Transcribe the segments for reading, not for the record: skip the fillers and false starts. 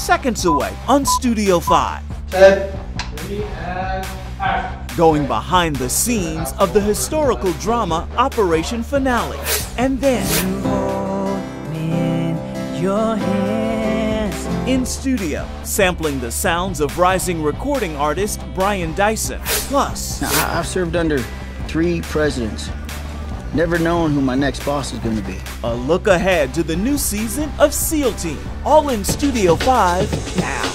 seconds away on Studio 5. Set, ready, and action. Going behind the scenes of the historical drama Operation Finale. And then, You hold me in your hands. in studio, sampling the sounds of rising recording artist Brian Dyson. Plus, I've served under 3 presidents. Never known who my next boss is going to be. a look ahead to the new season of SEAL Team. All in Studio 5 now.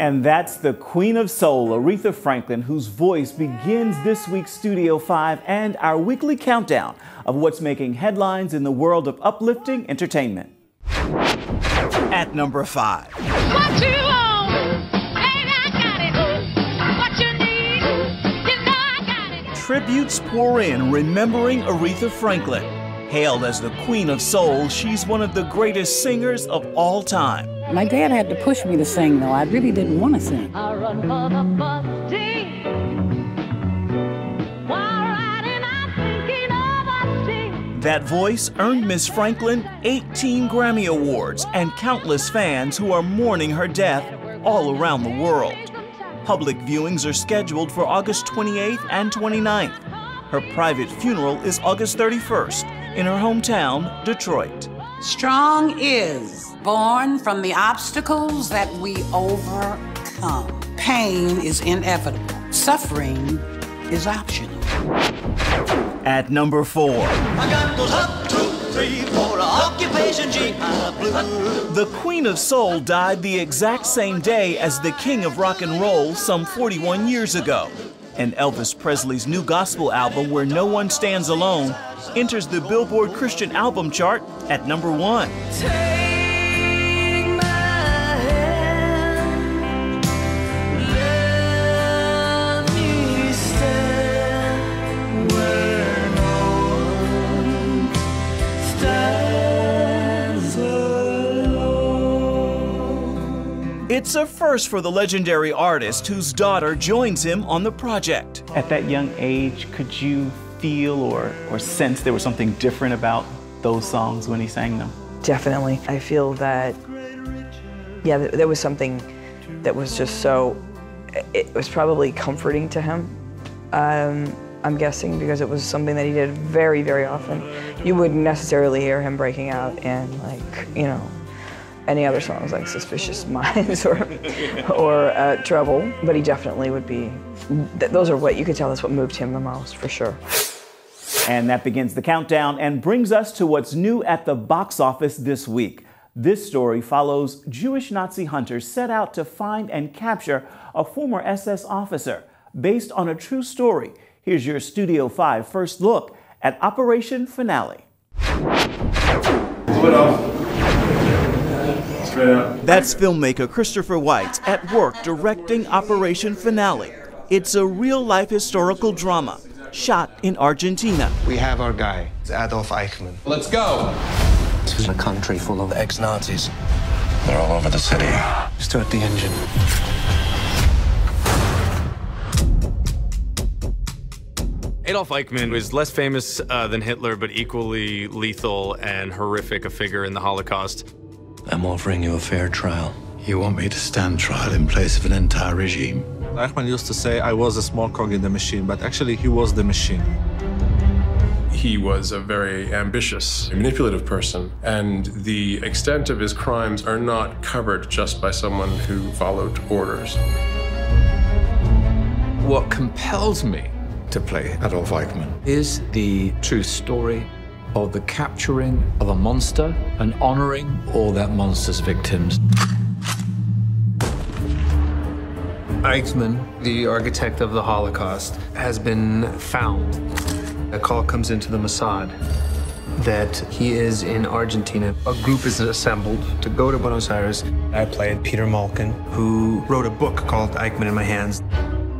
And that's the Queen of Soul, Aretha Franklin, whose voice begins this week's Studio 5 and our weekly countdown of what's making headlines in the world of uplifting entertainment. At number 5. What you want, baby, I got it. What you need, you know I got it. Tributes pour in remembering Aretha Franklin. Hailed as the Queen of Soul, she's one of the greatest singers of all time. My dad had to push me to sing, though. I really didn't want to sing. I run for the bus team. While riding, I'm thinking of us team. That voice earned Miss Franklin 18 Grammy Awards and countless fans who are mourning her death all around the world. Public viewings are scheduled for August 28th and 29th. Her private funeral is August 31st in her hometown, Detroit. Strong is born from the obstacles that we overcome. Pain is inevitable. Suffering is optional. At number 4. I got those up, 2, 3, 4, occupation G, blue. The Queen of Soul died the exact same day as the King of Rock and Roll some 41 years ago. And Elvis Presley's new gospel album, Where No One Stands Alone, enters the Billboard Christian Album chart at number 1. It's a first for the legendary artist whose daughter joins him on the project. At that young age, could you feel or sense there was something different about those songs when he sang them? Definitely. I feel that, yeah, there was something that was just so, it was probably comforting to him. I'm guessing because it was something that he did very, very often. You wouldn't necessarily hear him breaking out in, like, you know, any other songs like Suspicious Minds or Trouble, but he definitely would be, those are what, you could tell that's what moved him the most, for sure. And that begins the countdown and brings us to what's new at the box office this week. This story follows Jewish Nazi hunters set out to find and capture a former SS officer. Based on a true story, here's your Studio 5 first look at Operation Finale. Split off. Straight out. That's filmmaker Christopher Weitz at work directing Operation Finale. It's a real-life historical drama shot in Argentina. We have our guy, Adolf Eichmann. Let's go. This is a country full of ex-Nazis. They're all over the city. Start the engine. Adolf Eichmann was less famous than Hitler, but equally lethal and horrific a figure in the Holocaust. I'm offering you a fair trial. You want me to stand trial in place of an entire regime? Eichmann used to say, I was a small cog in the machine, but actually he was the machine. He was a very ambitious, manipulative person, and the extent of his crimes are not covered just by someone who followed orders. What compels me to play Adolf Eichmann is the true story of the capturing of a monster and honoring all that monster's victims. Eichmann, the architect of the Holocaust, has been found. A call comes into the Mossad that he is in Argentina. A group is assembled to go to Buenos Aires. I played Peter Malkin, who wrote a book called Eichmann in My Hands.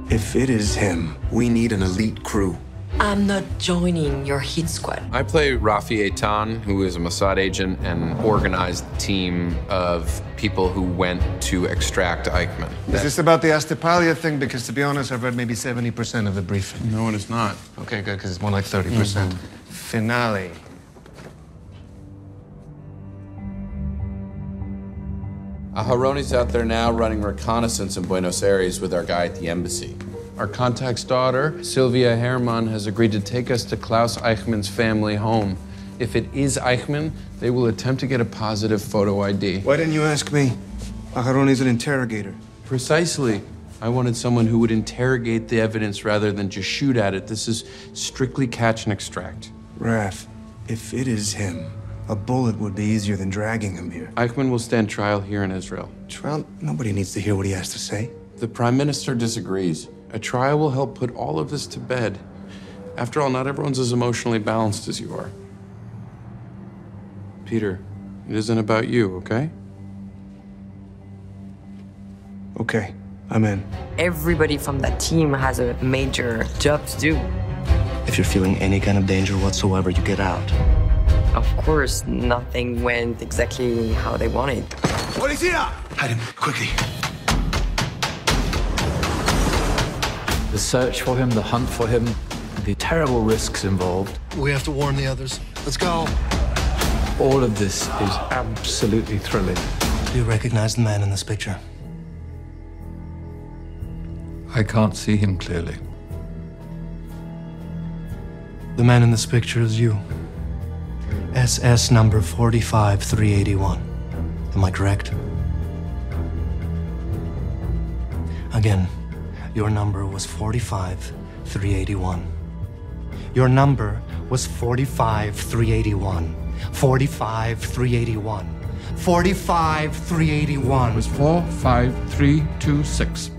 If it is him, we need an elite crew. I'm not joining your hit squad. I play Rafi Eitan, who is a Mossad agent and organized the team of people who went to extract Eichmann. Is this about the Astapalia thing? Because to be honest, I've read maybe 70% of the briefing. No, it is not. Okay, good, because it's more like 30%. Finale. Aharoni's out there now running reconnaissance in Buenos Aires with our guy at the embassy. Our contact's daughter, Sylvia Herrmann, has agreed to take us to Klaus Eichmann's family home. If it is Eichmann, they will attempt to get a positive photo ID. Why didn't you ask me? Aharoni's an interrogator. Precisely. I wanted someone who would interrogate the evidence rather than just shoot at it. This is strictly catch and extract. Raf, if it is him, a bullet would be easier than dragging him here. Eichmann will stand trial here in Israel. Trial? Nobody needs to hear what he has to say. The Prime Minister disagrees. A trial will help put all of this to bed. After all, not everyone's as emotionally balanced as you are. Peter, it isn't about you, okay? Okay, I'm in. Everybody from that team has a major job to do. If you're feeling any kind of danger whatsoever, you get out. Of course, nothing went exactly how they wanted. Policía! Hide him, quickly. The search for him, the hunt for him, the terrible risks involved. We have to warn the others. Let's go. All of this is absolutely thrilling. Do you recognize the man in this picture? I can't see him clearly. The man in this picture is you. SS number 45381. Am I correct? Again, your number was 45381. Your number was 45381. 45381. 45381. It was 45326.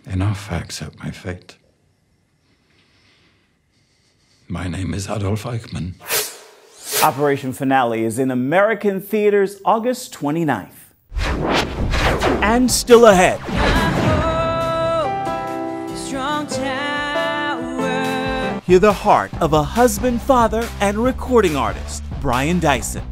Enough, I accept my fate. My name is Adolf Eichmann. Operation Finale is in American theaters August 29th. And still ahead. Strong tower. Hear the heart of a husband, father, and recording artist, Brian Dyson.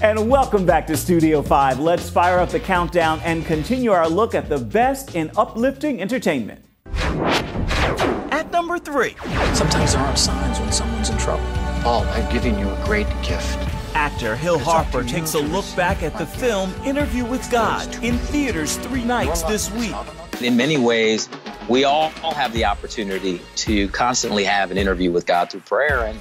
And welcome back to Studio 5. Let's fire up the countdown and continue our look at the best in uplifting entertainment. At number 3. Sometimes there aren't signs when someone's in trouble. Oh, I've given you a great gift. Actor Hill Harper takes a look back at the film Interview with God in theaters 3 nights this week. In many ways, we all have the opportunity to constantly have an interview with God through prayer,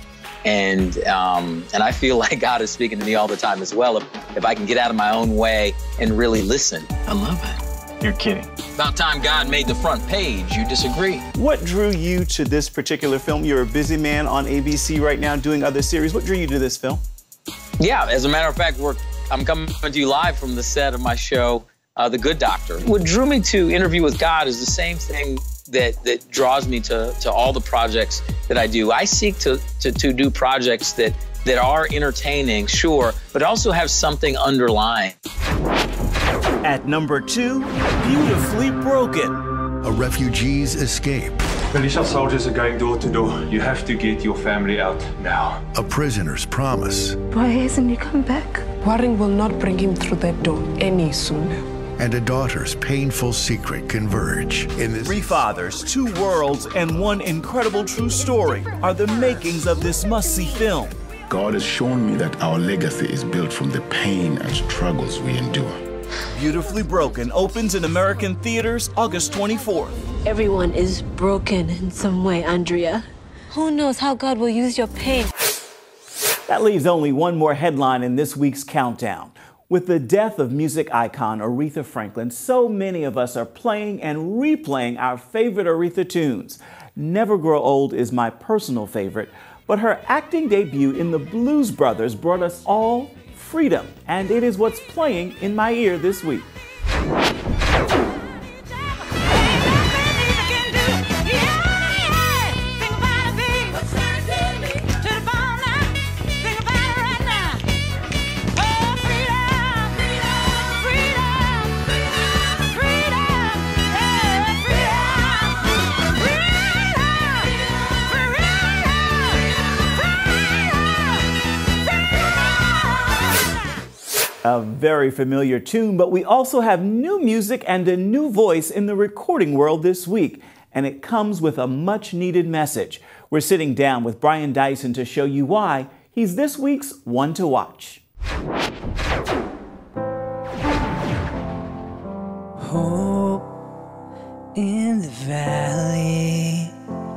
and I feel like God is speaking to me all the time as well. If I can get out of my own way and really listen. I love it. You're kidding. About time God made the front page. You disagree? What drew you to this particular film? You're a busy man on ABC right now doing other series. What drew you to this film? Yeah, as a matter of fact, I'm coming to you live from the set of my show, The Good Doctor. What drew me to Interview with God is the same thing that draws me to all the projects that I do. I seek to do projects that are entertaining, sure, but also have something underlying. At number 2, Beautifully Broken. A refugee's escape. Militia soldiers are going door to door. You have to get your family out now. A prisoner's promise. Why hasn't he come back? Warring will not bring him through that door any sooner. And a daughter's painful secret converge in this. 3 fathers, 2 worlds, and one incredible true story are the makings of this must-see film. God has shown me that our legacy is built from the pain and struggles we endure. Beautifully Broken opens in American theaters August 24th. Everyone is broken in some way, Andrea. Who knows how God will use your pain? That leaves only one more headline in this week's countdown. With the death of music icon Aretha Franklin, so many of us are playing and replaying our favorite Aretha tunes. Never Grow Old is my personal favorite, but her acting debut in The Blues Brothers brought us all freedom, and it is what's playing in my ear this week. A very familiar tune, but we also have new music and a new voice in the recording world this week, and it comes with a much-needed message. We're sitting down with Brian Dyson to show you why he's this week's one to watch. Hope in the valley.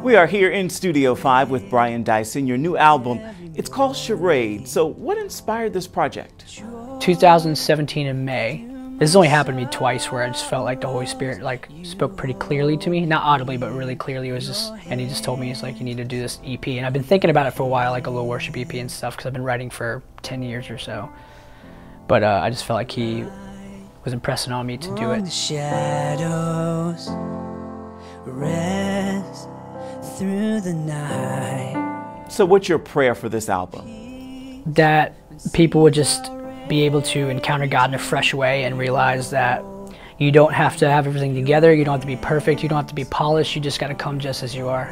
We are here in Studio 5 with Brian Dyson, your new album. It's called Charade. So what inspired this project? 2017 in May. This has only happened to me twice where I just felt like the Holy Spirit spoke pretty clearly to me. Not audibly, but really clearly. It was just, and he just told me, he's like, you need to do this EP. And I've been thinking about it for a while, like a little worship EP and stuff, because I've been writing for 10 years or so. But I just felt like he was impressing on me to do it. The shadows rest through the night. So what's your prayer for this album? That people would just be able to encounter God in a fresh way and realize that you don't have to have everything together, you don't have to be perfect, you don't have to be polished, you just got to come just as you are.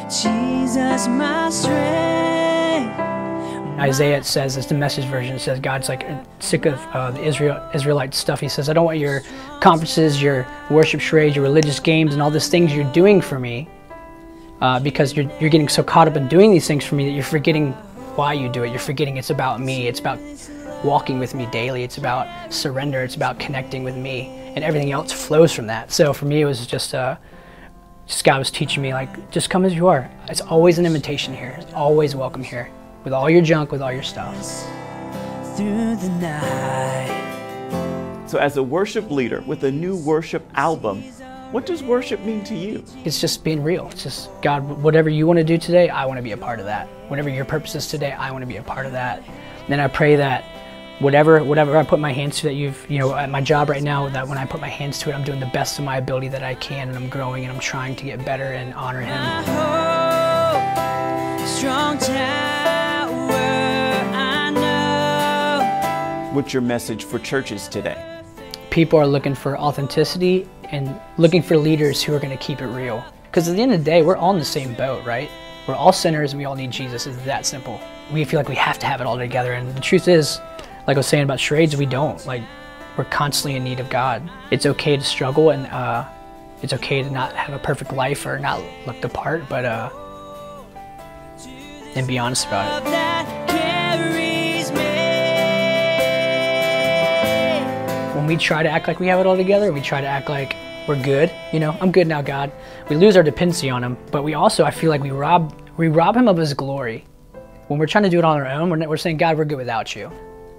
Jesus, my strength. Isaiah, it says, it's the Message version, it says God's like sick of the Israelite stuff. He says, I don't want your conferences, your worship charades, your religious games, and all these things you're doing for me, because you're getting so caught up in doing these things for me that you're forgetting why you do it. You're forgetting it's about me. It's about walking with me daily. It's about surrender. It's about connecting with me, and everything else flows from that. So for me, it was just God was teaching me, like, just come as you are. It's always an invitation here. It's always welcome here, with all your junk, with all your stuff. Through the night. So as a worship leader with a new worship album, what does worship mean to you? It's just being real. It's just, God, whatever you want to do today, I want to be a part of that. Whatever your purpose is today, I want to be a part of that. And then I pray that whatever I put my hands to, that at my job right now, that when I put my hands to it, I'm doing the best of my ability that I can, and I'm growing, and I'm trying to get better and honor Him. Strong tower, I know. What's your message for churches today? People are looking for authenticity and looking for leaders who are going to keep it real. Because at the end of the day, we're all in the same boat, right? We're all sinners and we all need Jesus. It's that simple. We feel like we have to have it all together, and the truth is, like I was saying about charades, we don't. Like, we're constantly in need of God. It's okay to struggle, and it's okay to not have a perfect life or not look the part, but and be honest about it. When we try to act like we have it all together, we try to act like we're good, I'm good now, God. We lose our dependency on Him, but we also, I feel like we rob Him of His glory. When we're trying to do it on our own, we're saying, God, we're good without you.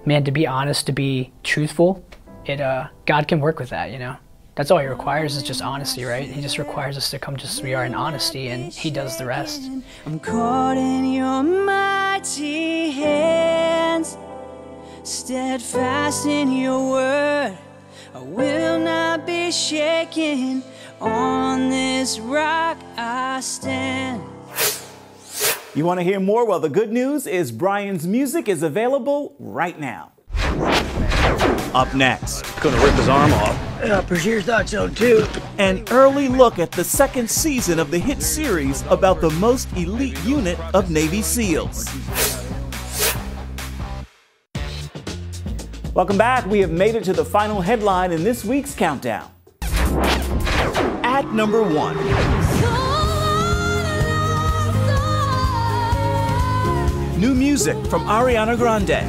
Man, to be honest, to be truthful, God can work with that, That's all He requires, is just honesty, right? He just requires us to come just as we are in honesty, and He does the rest. I'm caught in your mighty hands, steadfast in your word. I will not be shaken. On this rock I stand. You want to hear more? Well, the good news is Brian's music is available right now. Up next, gonna rip his arm off. Yeah, for sure thought so too. An early look at the second season of the hit series about the most elite unit of Navy SEALs. Welcome back. We have made it to the final headline in this week's countdown. At number 1. New music from Ariana Grande.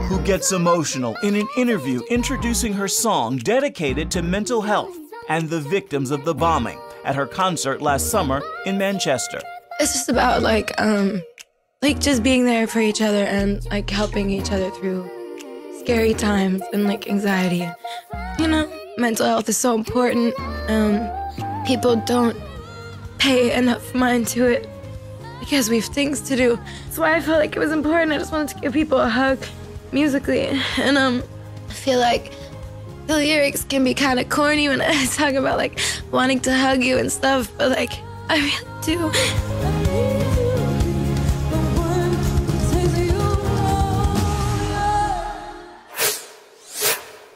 Who gets emotional in an interview introducing her song dedicated to mental health and the victims of the bombing at her concert last summer in Manchester. It's just about just being there for each other and helping each other through scary times and anxiety. Mental health is so important. People don't pay enough mind to it because we have things to do. That's why I felt like it was important. I just wanted to give people a hug musically, and I feel like the lyrics can be kind of corny when I talk about wanting to hug you and stuff, but I really do.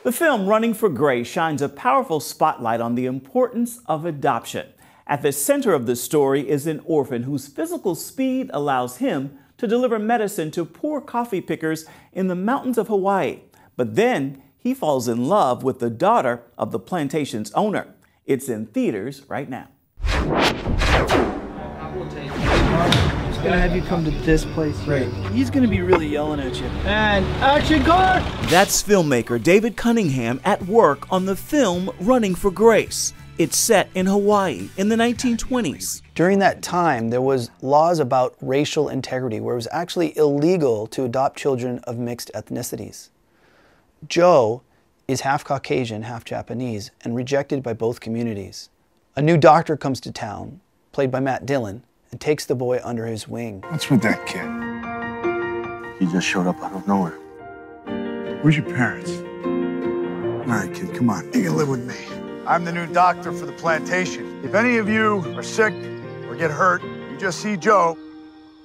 The film Running for Grace shines a powerful spotlight on the importance of adoption. At the center of the story is an orphan whose physical speed allows him to deliver medicine to poor coffee pickers in the mountains of Hawaii. But then he falls in love with the daughter of the plantation's owner. It's in theaters right now. Just gonna have you come to this place here. Right. He's gonna be really yelling at you. And action card! That's filmmaker David Cunningham at work on the film Running for Grace. It's set in Hawaii in the 1920s. During that time, there was laws about racial integrity where it was actually illegal to adopt children of mixed ethnicities. Joe is half Caucasian, half Japanese, and rejected by both communities. A new doctor comes to town, played by Matt Dillon, and takes the boy under his wing. What's with that kid? He just showed up out of nowhere. Where's your parents? All right, kid, come on. You can live with me. I'm the new doctor for the plantation. If any of you are sick or get hurt, you just see Joe,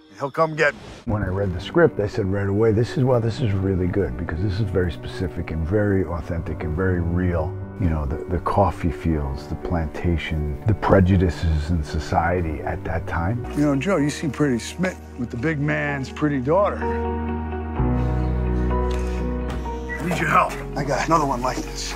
and he'll come get me. When I read the script, I said right away, this is really good because this is very specific and very authentic and very real. You know, the coffee fields, the plantation, the prejudices in society at that time. You know, Joe, you seem pretty smitten with the big man's pretty daughter. I need your help. I got another one like this.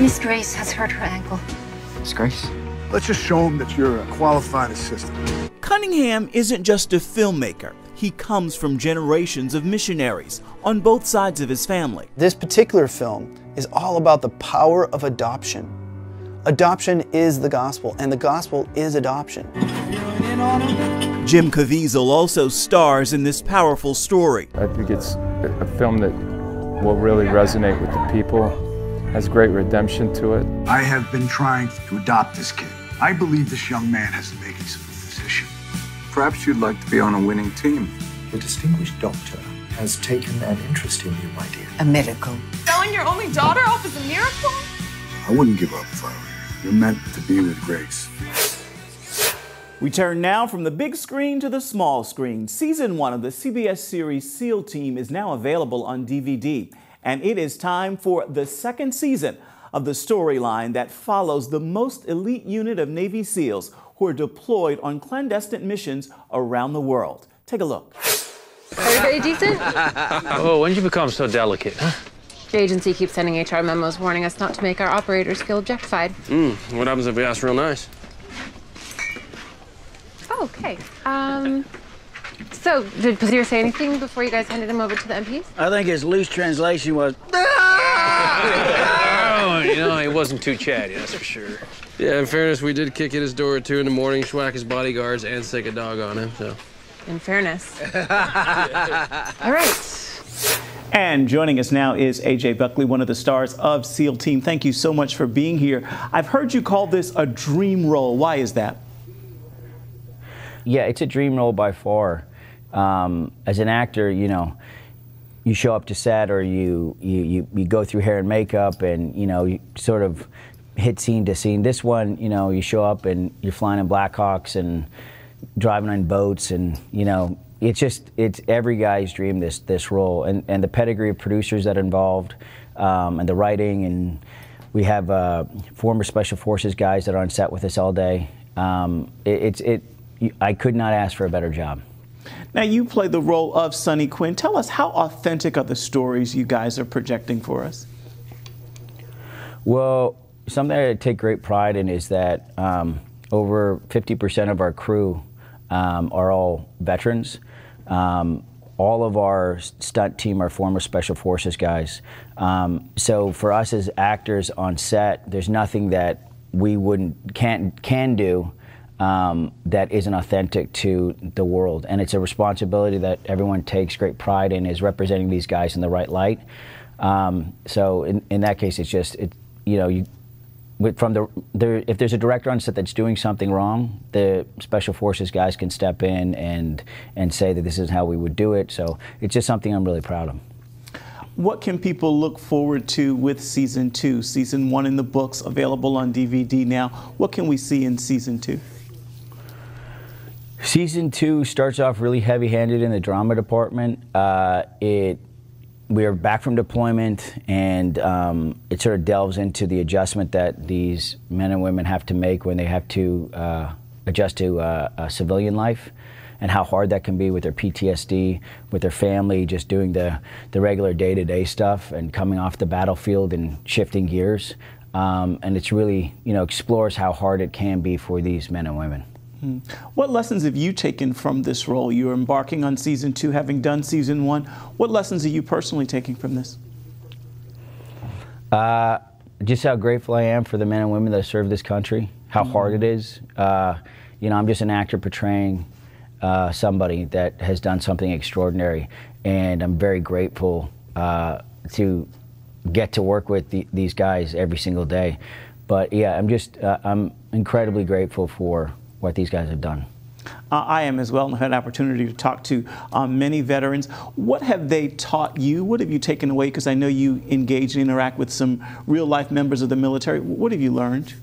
Miss Grace has hurt her ankle. Miss Grace? Let's just show him that you're a qualified assistant. Cunningham isn't just a filmmaker. He comes from generations of missionaries on both sides of his family. This particular film is all about the power of adoption. Adoption is the gospel, and the gospel is adoption. Jim Caviezel also stars in this powerful story. I think it's a film that will really resonate with the people, has great redemption to it. I have been trying to adopt this kid. I believe this young man has the makings of a physician. Perhaps you'd like to be on a winning team. The distinguished doctor has taken an interest in you, my dear. A miracle. Selling your only daughter off as a miracle? I wouldn't give up if I were you. You're meant to be with Grace. We turn now from the big screen to the small screen. Season 1 of the CBS series SEAL Team is now available on DVD. And it is time for the second season of the storyline that follows the most elite unit of Navy SEALs who are deployed on clandestine missions around the world. Take a look. Everybody decent? Oh, when did you become so delicate, huh? The agency keeps sending HR memos warning us not to make our operators feel objectified. What happens if we ask real nice? Oh, okay. So, did Padir say anything before you guys handed him over to the MPs? I think his loose translation was... Oh, you know, he wasn't too chatty, that's for sure. Yeah, in fairness, we did kick at his door at 2 in the morning, schwack his bodyguards, and stick a dog on him, so... In fairness. All right. And joining us now is AJ Buckley, one of the stars of SEAL Team. Thank you so much for being here. I've heard you call this a dream role. Why is that? Yeah, it's a dream role by far. As an actor, you know, you show up to set or you go through hair and makeup and, you know, you sort of hit scene to scene. This one, you know, you show up and you're flying in Blackhawks and driving on boats and, you know, it's every guy's dream, this role. And the pedigree of producers that are involved and the writing, and we have former Special Forces guys that are on set with us all day. I could not ask for a better job. Now, you play the role of Sonny Quinn. Tell us, how authentic are the stories you guys are projecting for us? Well, something I take great pride in is that over 50% of our crew are all veterans. All of our stunt team are former Special Forces guys. So for us as actors on set, there's nothing that we can do that isn't authentic to the world, and it's a responsibility that everyone takes great pride in, is representing these guys in the right light. So in that case, it's just you know, if there's a director on set that's doing something wrong, the Special Forces guys can step in and say that this is how we would do it. So it's just something I'm really proud of. What can people look forward to with season 2? Season 1 in the books, available on DVD now. What can we see in season 2? Season 2 starts off really heavy-handed in the drama department. We are back from deployment, and it sort of delves into the adjustment that these men and women have to make when they have to adjust to a civilian life, and how hard that can be with their PTSD, with their family, just doing the regular day-to-day stuff and coming off the battlefield and shifting gears. And it's really, explores how hard it can be for these men and women. What lessons have you taken from this role? You're embarking on season 2, having done season 1. What lessons are you personally taking from this? Just how grateful I am for the men and women that serve this country, how hard it is. I'm just an actor portraying somebody that has done something extraordinary, and I'm very grateful to get to work with these guys every single day. But yeah, I'm incredibly grateful for what these guys have done. I am as well, and I've had an opportunity to talk to many veterans. What have they taught you? What have you taken away? Because I know you engage and interact with some real-life members of the military. What have you learned?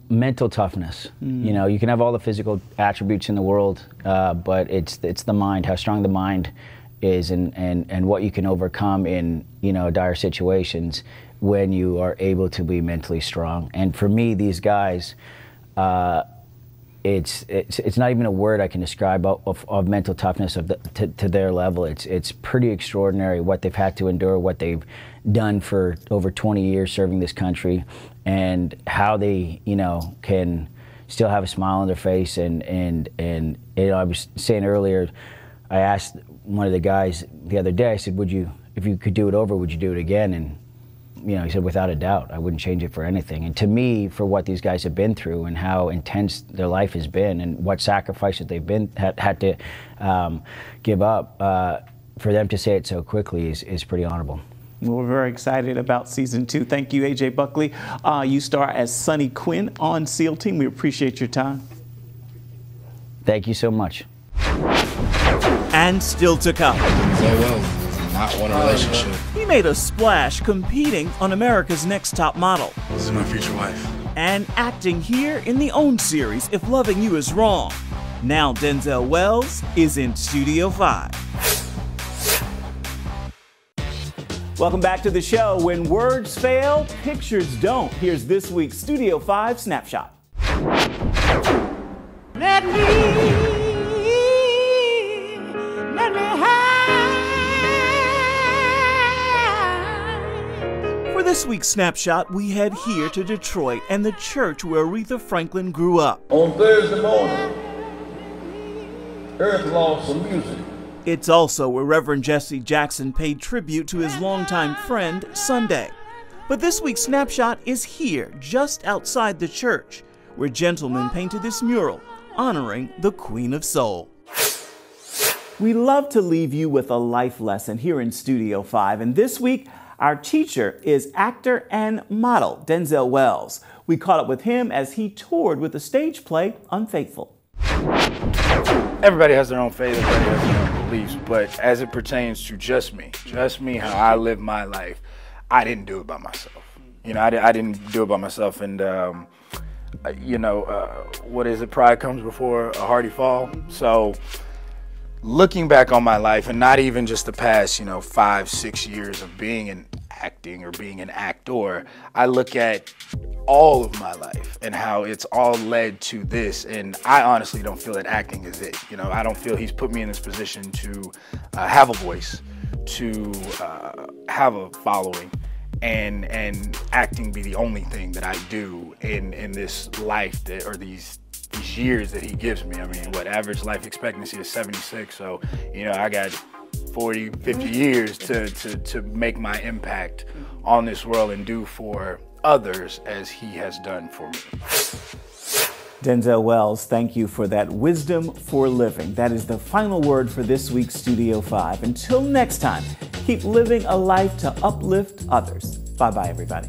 Mental toughness. You can have all the physical attributes in the world, but it's the mind, how strong the mind is, and what you can overcome in dire situations when you are able to be mentally strong. And for me, these guys, it's not even a word I can describe of mental toughness to their level. It's pretty extraordinary what they've had to endure, what they've done for over 20 years serving this country, and how they can still have a smile on their face. And I was saying earlier, I asked one of the guys the other day, I said, if you could do it over, would you do it again? And he said, without a doubt, I wouldn't change it for anything. And to me, for what these guys have been through and how intense their life has been and what sacrifices they've had to give up, for them to say it so quickly is pretty honorable. Well, we're very excited about season 2. Thank you, A.J. Buckley. You star as Sonny Quinn on SEAL Team. We appreciate your time. Thank you so much. And still to come. Not want a relationship. He made a splash competing on America's Next Top Model. This is my future wife. And acting here in the OWN series, If Loving You Is Wrong. Now Denzel Wells is in Studio 5. Welcome back to the show. When words fail, pictures don't. Here's this week's Studio 5 Snapshot. Let me For this week's Snapshot, we head here to Detroit and the church where Aretha Franklin grew up. On Thursday morning, Earth lost some music. It's also where Reverend Jesse Jackson paid tribute to his longtime friend, Sunday. But this week's Snapshot is here, just outside the church, where gentlemen painted this mural honoring the Queen of Soul. We love to leave you with a life lesson here in Studio 5, and this week, our teacher is actor and model Denzel Wells. We caught up with him as he toured with the stage play Unfaithful. Everybody has their own faith, everybody has their own beliefs, but as it pertains to just me, how I live my life, I didn't do it by myself. I didn't do it by myself, and what is it? Pride comes before a hearty fall. So looking back on my life, and not even just the past, 5-6 years of being in acting or being an actor, I look at all of my life and how it's all led to this. And I honestly don't feel that acting is it. I don't feel he's put me in this position to have a voice, to have a following, and acting be the only thing that I do in this life or these years that he gives me. I mean, what average life expectancy is 76, so I got 40, 50 years to make my impact on this world and do for others as he has done for me. Denzel Wells, thank you for that wisdom for living. That is the final word for this week's Studio 5. Until next time, keep living a life to uplift others. Bye-bye, everybody.